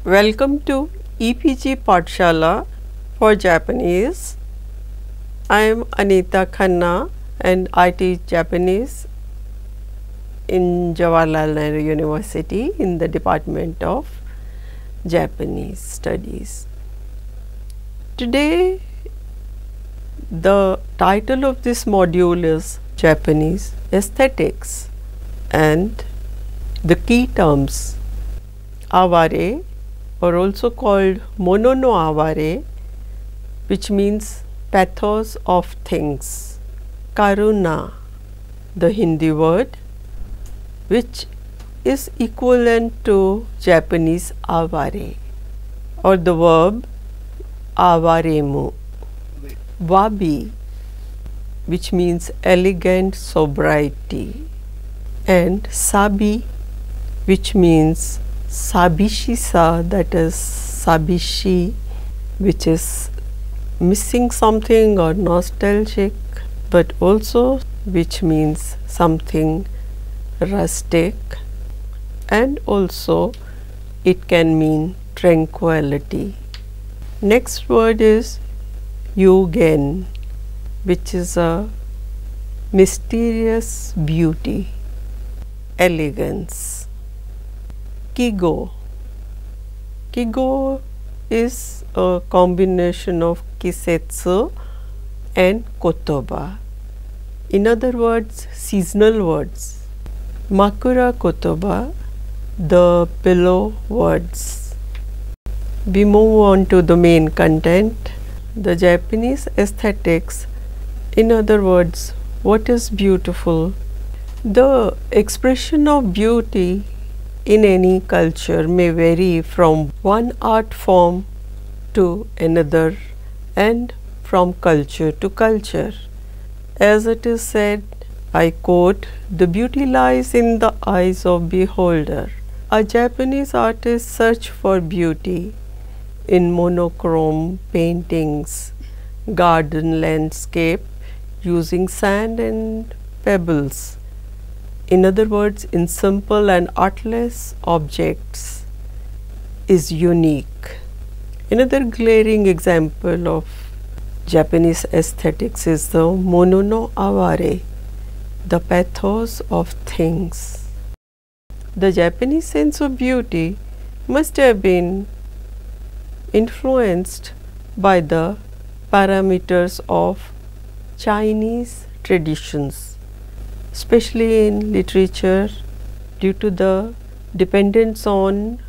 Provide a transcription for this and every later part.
Welcome to EPG Pathshala for Japanese. I am Anita Khanna and I teach Japanese in Jawaharlal Nehru University in the Department of Japanese Studies. Today the title of this module is Japanese Aesthetics, and the key terms aware, or also called mono no aware, which means pathos of things. Karuna, the Hindi word, which is equivalent to Japanese avare, or the verb avaremu. Wabi, which means elegant sobriety, and sabi, which means sabishisa, that is sabishi, which is missing something or nostalgic, but also which means something rustic, and also it can mean tranquility. Next word is yugen, which is a mysterious beauty, elegance. Kigo. Kigo is a combination of kisetsu and kotoba. In other words, seasonal words. Makura kotoba, the pillow words. We move on to the main content. The Japanese aesthetics, in other words, what is beautiful? The expression of beauty in any culture may vary from one art form to another and from culture to culture. As it is said, I quote, "The beauty lies in the eyes of beholder." A Japanese artist search for beauty in monochrome paintings, garden landscape using sand and pebbles. In other words, in simple and artless objects is unique. Another glaring example of Japanese aesthetics is the mono no aware, the pathos of things. The Japanese sense of beauty must have been influenced by the parameters of Chinese traditions, especially in literature, due to the dependence on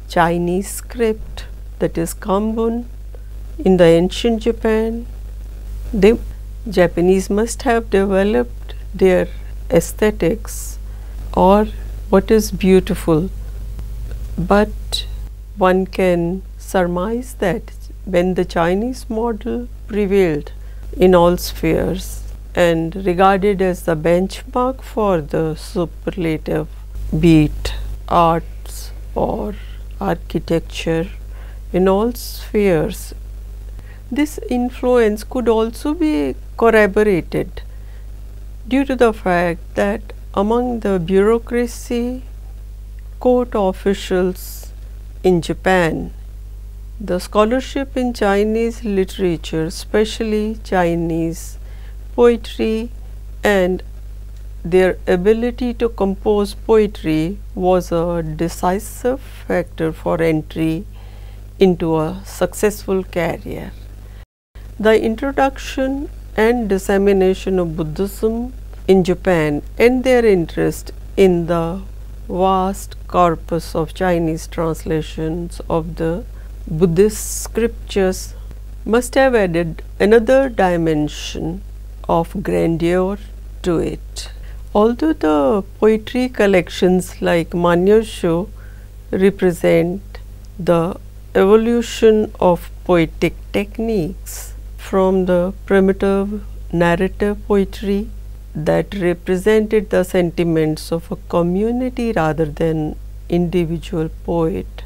Chinese script, that is Kambun. In the ancient Japan, the Japanese must have developed their aesthetics or what is beautiful, but one can surmise that when the Chinese model prevailed in all spheres and regarded as the benchmark for the superlative, be it arts or architecture, in all spheres, this influence could also be corroborated due to the fact that among the bureaucracy, court officials in Japan, the scholarship in Chinese literature, especially Chinese poetry, and their ability to compose poetry was a decisive factor for entry into a successful career. The introduction and dissemination of Buddhism in Japan and their interest in the vast corpus of Chinese translations of the Buddhist scriptures must have added another dimension of grandeur to it. Although the poetry collections like Manyosho represent the evolution of poetic techniques from the primitive narrative poetry that represented the sentiments of a community rather than individual poet,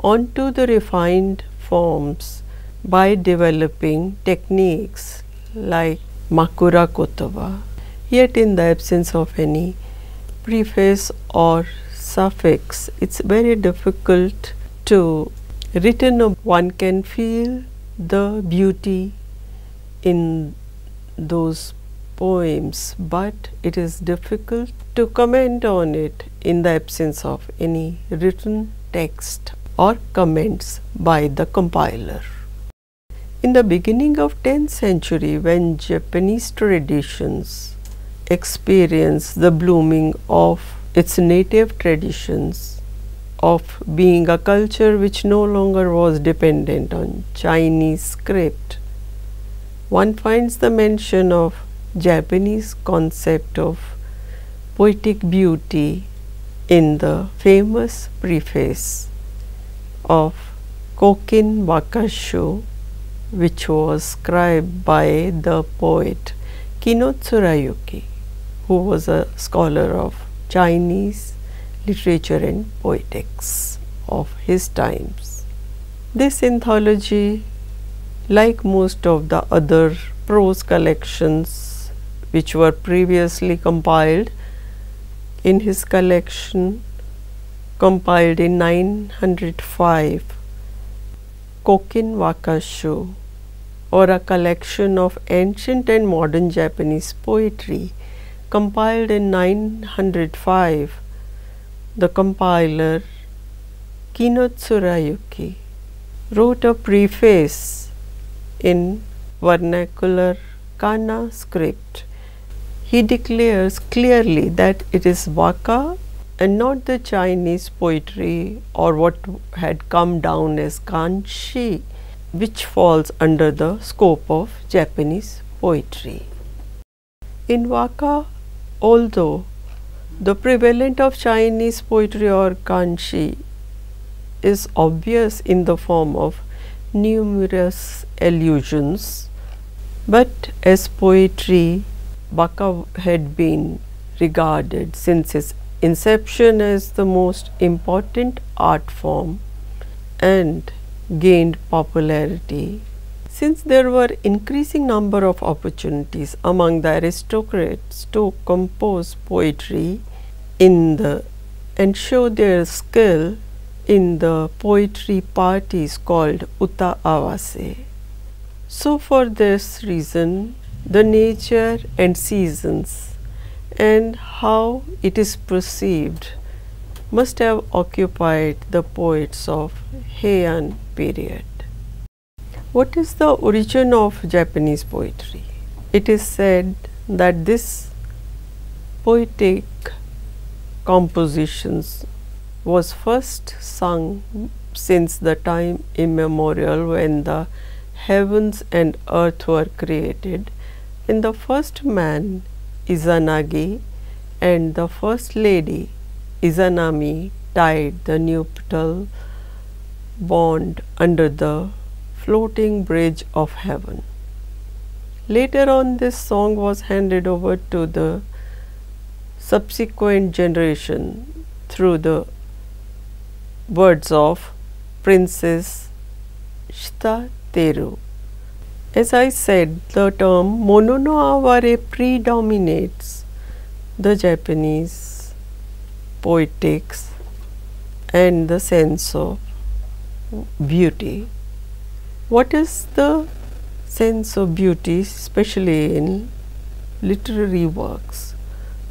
onto the refined forms by developing techniques like Makura Kotoba. Yet in the absence of any preface or suffix, it's very difficult to written, one can feel the beauty in those poems, but it is difficult to comment on it in the absence of any written text or comments by the compiler. In the beginning of 10th century, when Japanese traditions experienced the blooming of its native traditions of being a culture which no longer was dependent on Chinese script, one finds the mention of Japanese concept of poetic beauty in the famous preface of Kokin Wakasho, which was scribed by the poet Kinotsurayuki, who was a scholar of Chinese literature and poetics of his times. This anthology, like most of the other prose collections which were previously compiled in his collection, compiled in 905, Kokin Wakasho, or a collection of ancient and modern Japanese poetry, compiled in 905, the compiler Kinotsurayuki wrote a preface in vernacular Kana script. He declares clearly that it is Waka and not the Chinese poetry or what had come down as Kanshi, which falls under the scope of Japanese poetry. In Waka, although the prevalent of Chinese poetry or Kanshi is obvious in the form of numerous allusions, but as poetry, Waka had been regarded since its inception as the most important art form and gained popularity since there were increasing number of opportunities among the aristocrats to compose poetry and show their skill in the poetry parties called Uta Awase. So for this reason, the nature and seasons and how it is perceived must have occupied the poets of Heian period. What is the origin of Japanese poetry? It is said that this poetic compositions was first sung since the time immemorial when the heavens and earth were created, when the first man Izanagi and the first lady Izanami tied the nuptial bond under the floating bridge of heaven. Later on, this song was handed over to the subsequent generation through the words of Princess Shita Teru. As I said, the term mono no aware predominates the Japanese poetics and the sense of beauty. What is the sense of beauty, especially in literary works?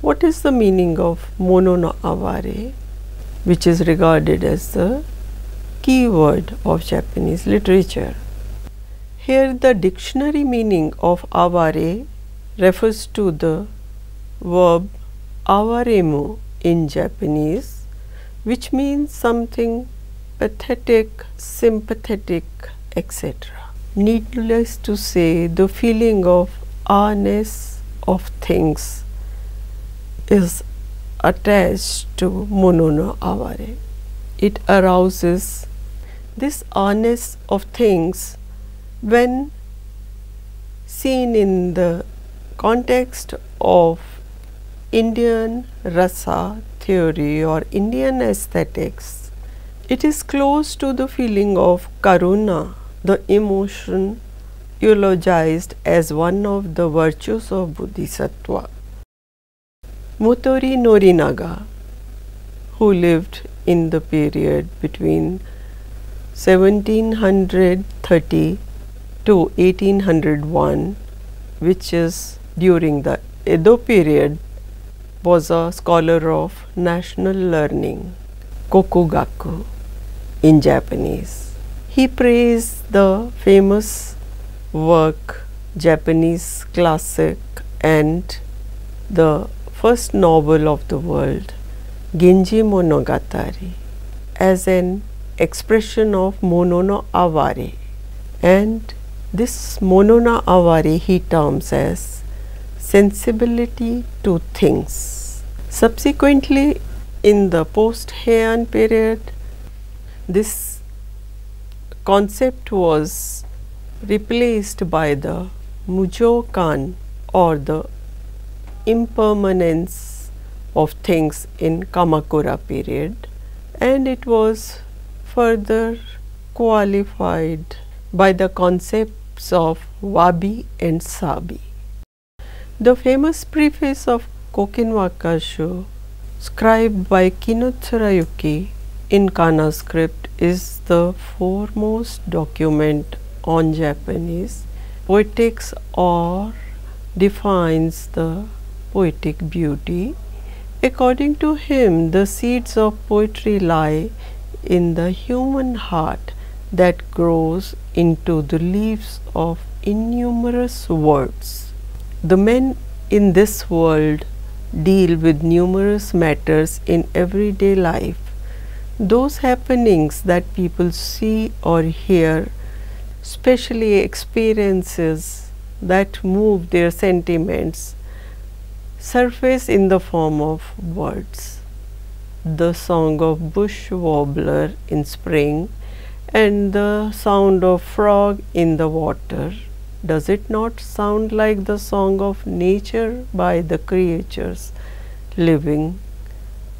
What is the meaning of mono no aware, which is regarded as the key word of Japanese literature? Here the dictionary meaning of aware refers to the verb awaremu in Japanese, which means something pathetic, sympathetic, etc. Needless to say, the feeling of awness of things is attached to mono no aware. It arouses this awness of things when seen in the context of Indian rasa theory or Indian aesthetics. It is close to the feeling of karuna, the emotion eulogized as one of the virtues of Bodhisattva. Motori Norinaga, who lived in the period between 1730 to 1801, which is during the Edo period, was a scholar of national learning, Kokugaku in Japanese. He praised the famous work, Japanese classic and the first novel of the world, Genji Monogatari, as an expression of mono no aware, and this mono no aware he terms as sensibility to things. Subsequently, in the post-Heian period, this concept was replaced by the Mujokan, or the impermanence of things in Kamakura period, and it was further qualified by the concepts of wabi and sabi. The famous preface of Kokin Wakashu, scribed by Kino Tsurayuki in Kana script, is the foremost document on Japanese poetics, or defines the poetic beauty. According to him, the seeds of poetry lie in the human heart that grows into the leaves of innumerous words. The men in this world deal with numerous matters in everyday life. Those happenings that people see or hear, especially experiences that move their sentiments, surface in the form of words. The song of bush warbler in spring and the sound of frog in the water, does it not sound like the song of nature by the creatures living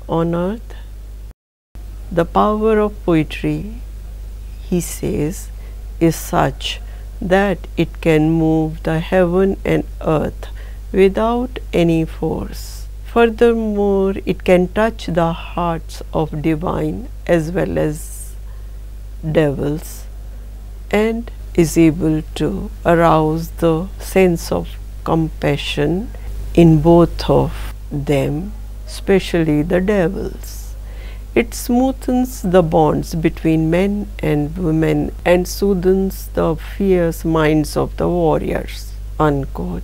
on earth? The power of poetry, he says, is such that it can move the heaven and earth without any force. Furthermore, it can touch the hearts of divine as well as devils, and is able to arouse the sense of compassion in both of them, especially the devils. It smoothens the bonds between men and women and soothes the fierce minds of the warriors." Unquote.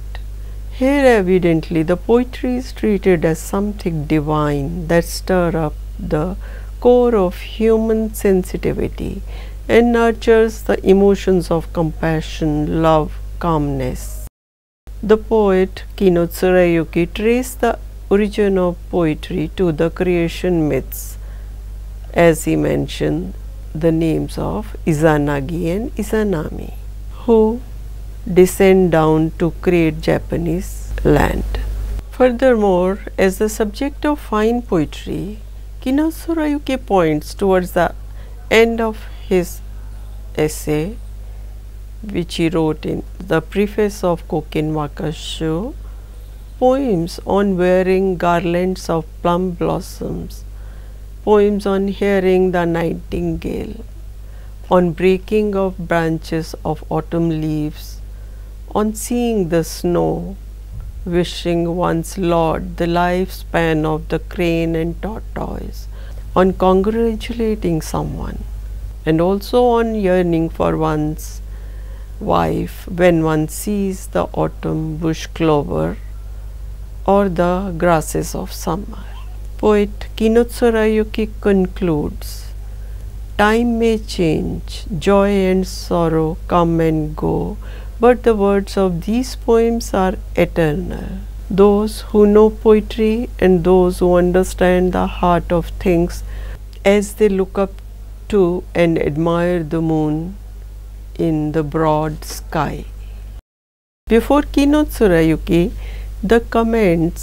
Here evidently the poetry is treated as something divine that stirs up the core of human sensitivity and nurtures the emotions of compassion, love, calmness. The poet Kino Tsurayuki traced the origin of poetry to the creation myths, as he mentioned the names of Izanagi and Izanami, who descend down to create Japanese land. Furthermore, as the subject of fine poetry, Kino Tsurayuki points towards the end of his essay, which he wrote in the preface of Kokin Wakashu, poems on wearing garlands of plum blossoms, poems on hearing the nightingale, on breaking of branches of autumn leaves, on seeing the snow, wishing one's lord the lifespan of the crane and tortoise, on congratulating someone, and also on yearning for one's wife when one sees the autumn bush clover or the grasses of summer. Poet Kino Tsurayuki concludes, "Time may change, joy and sorrow come and go, but the words of these poems are eternal. Those who know poetry and those who understand the heart of things, as they look up to and admire the moon in the broad sky." Before Kino Tsurayuki, the comments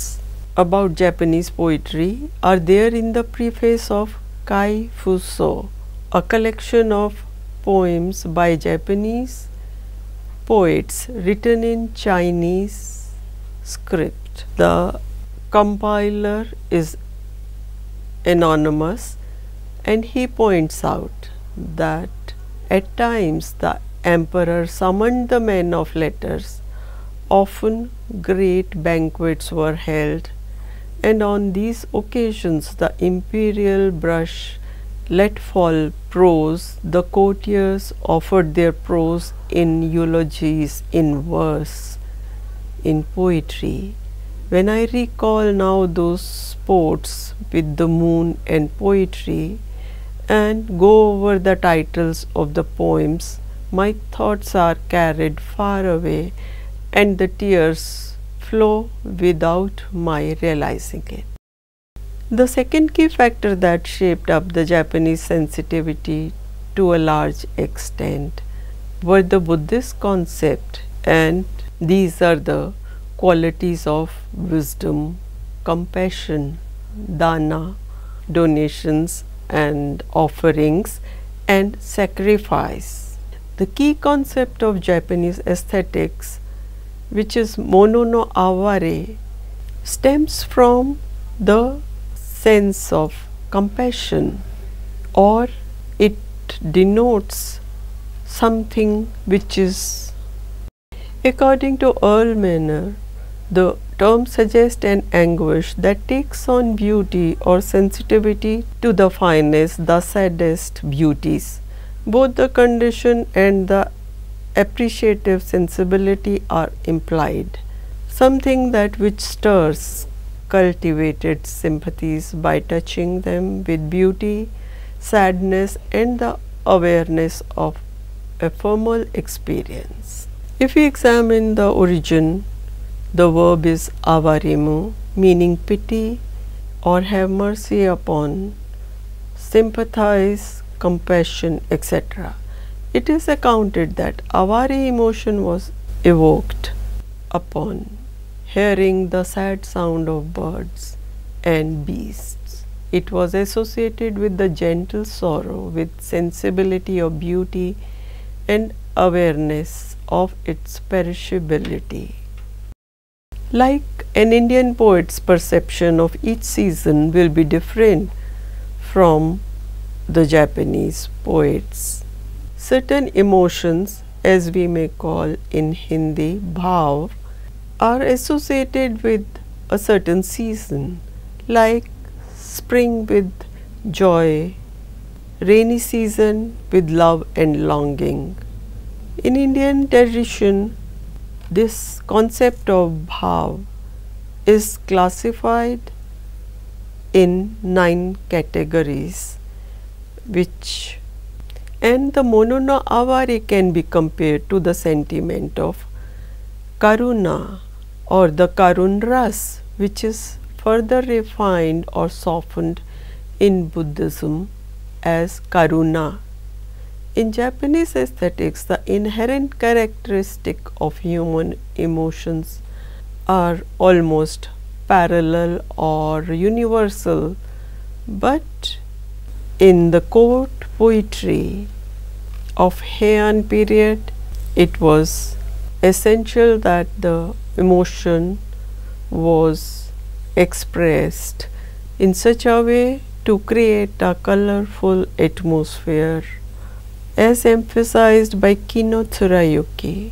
about Japanese poetry are there in the preface of Kai Fuso, a collection of poems by Japanese poets written in Chinese script. The compiler is anonymous, and he points out that At times, the emperor summoned the men of letters. Often, great banquets were held, and on these occasions, the imperial brush let fall prose. The courtiers offered their prose in eulogies, in verse, in poetry. When I recall now those sports with the moon and poetry, and go over the titles of the poems, my thoughts are carried far away, and the tears flow without my realizing it. The second key factor that shaped up the Japanese sensitivity to a large extent were the Buddhist concept, and these are the qualities of wisdom, compassion, dana, donations and offerings, and sacrifice. The key concept of Japanese aesthetics, which is mono no aware, stems from the sense of compassion, or it denotes something which is, according to Earl Manner, the term suggests an anguish that takes on beauty or sensitivity to the finest, the saddest beauties. Both the condition and the appreciative sensibility are implied, something that which stirs cultivated sympathies by touching them with beauty, sadness and the awareness of ephemeral experience. If we examine the origin, the verb is avarimu, meaning pity or have mercy upon, sympathize, compassion, etc. It is accounted that avari emotion was evoked upon hearing the sad sound of birds and beasts. It was associated with the gentle sorrow, with sensibility of beauty and awareness of its perishability. Like an Indian poet's perception of each season will be different from the Japanese poets. Certain emotions, as we may call in Hindi bhav, are associated with a certain season, like spring with joy, rainy season with love and longing. In Indian tradition, this concept of bhav is classified in 9 categories, and the mono no aware can be compared to the sentiment of karuna or the karun ras, which is further refined or softened in Buddhism as karuna. In Japanese aesthetics, the inherent characteristic of human emotions are almost parallel or universal, but in the court poetry of Heian period, it was essential that the emotion was expressed in such a way to create a colorful atmosphere, as emphasized by Kino Tsurayuki.